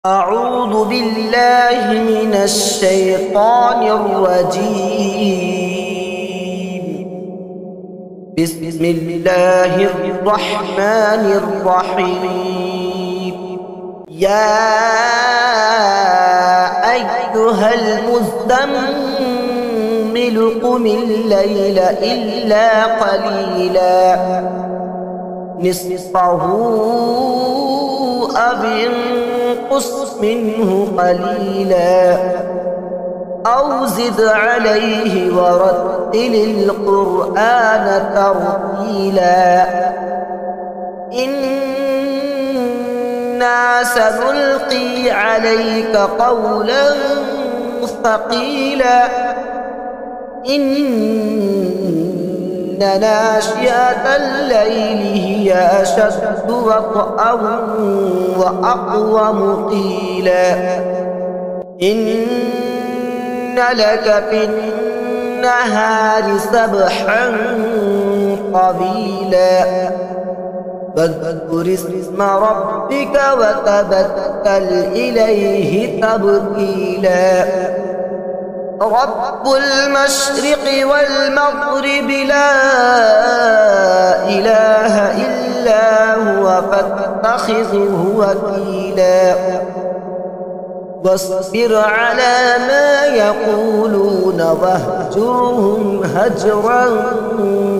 أعوذ بالله من الشيطان الرجيم. بسم الله الرحمن الرحيم. يا أيها المزمل قم الليل إلا قليلا نصفه أو انقص منه قليلا أو زد عليه ورتل القرآن ترتيلا. إنا سنلقي عليك قولا ثقيلا. إن ناشئة الليل هي أشد وطئا وأقوم قيلا. إن لك في النهار سبحا طويلا. فاذكر اسم ربك وتبتل إليه تبتيلا. رب المشرق والمغرب لا إله إلا هو فاتخذه وكيلا. واصبر على ما يقولون واهجرهم هجرا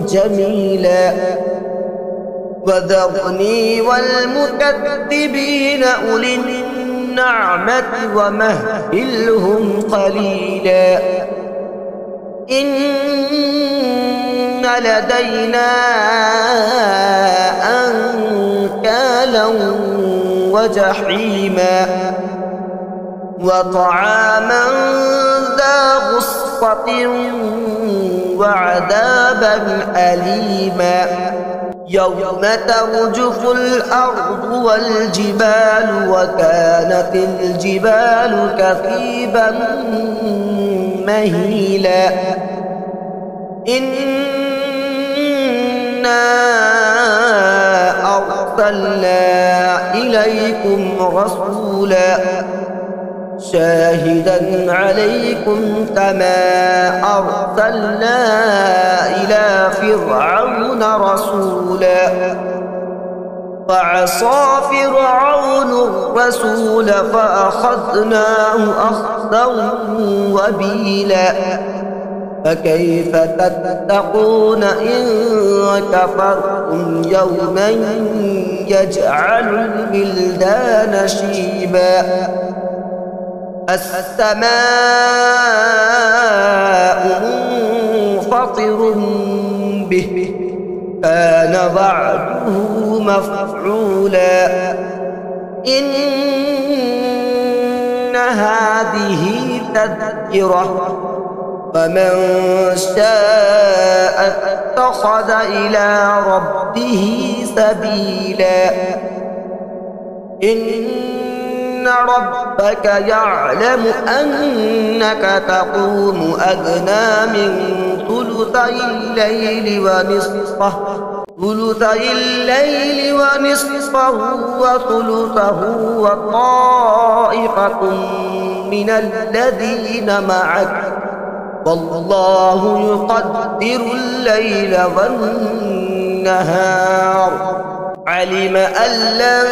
جميلا. وذرني والمكذبين أولي النعمة ومهلهم قليلا. إن لدينا أنكالا وجحيما وطعاما ذا غصة وعذابا أليما. يوم ترجف الأرض والجبال وكانت الجبال كثيبا مهيلا. إنا أرسلنا إليكم رسولا شاهدا عليكم كما أرسلنا إلى فرعون رسولا. فعصى فرعون الرسول فأخذناه أخذا وبيلا. فكيف تتقون إن كفرتم يوما يجعل الولدان شيبا. السماء منفطر به كان وعده مفعولا. إن هذه تذكرة فمن شاء اتخذ إلى ربه سبيلا. إن ربك يعلم أنك تقوم أدنى من ثلثي الليل ونصفه وثلثه وطائفة من الذين معك والله يقدر الليل والنهار. علم أن لن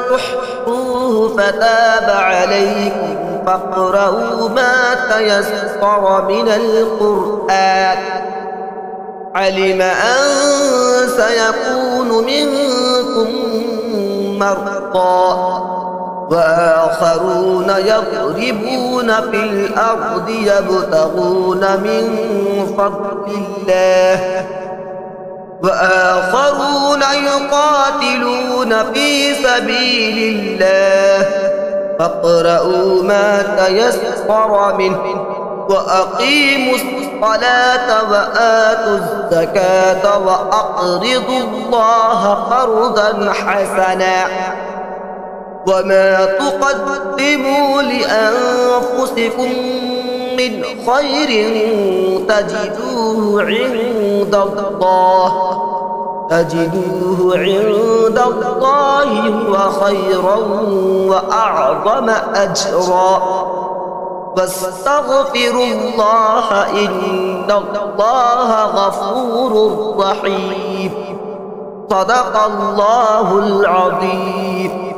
تحصوه فتاب عليكم فاقرؤوا ما تيسر من القرآن. علم أن سيكون منكم مرضى وآخرون يضربون في الأرض يبتغون من فضل الله وآخرون يقاتلون في سبيل الله. فاقرؤوا ما تيسر منه وأقيموا الصلاة وآتوا الزكاة وأقرضوا الله قرضا حسنا. وما تقدموا لأنفسكم من خير تجدوه عند الله تجدوه عند الله هو خيرا وأعظم أجرا فاستغفروا الله إن الله غفور رحيم صدق الله العظيم.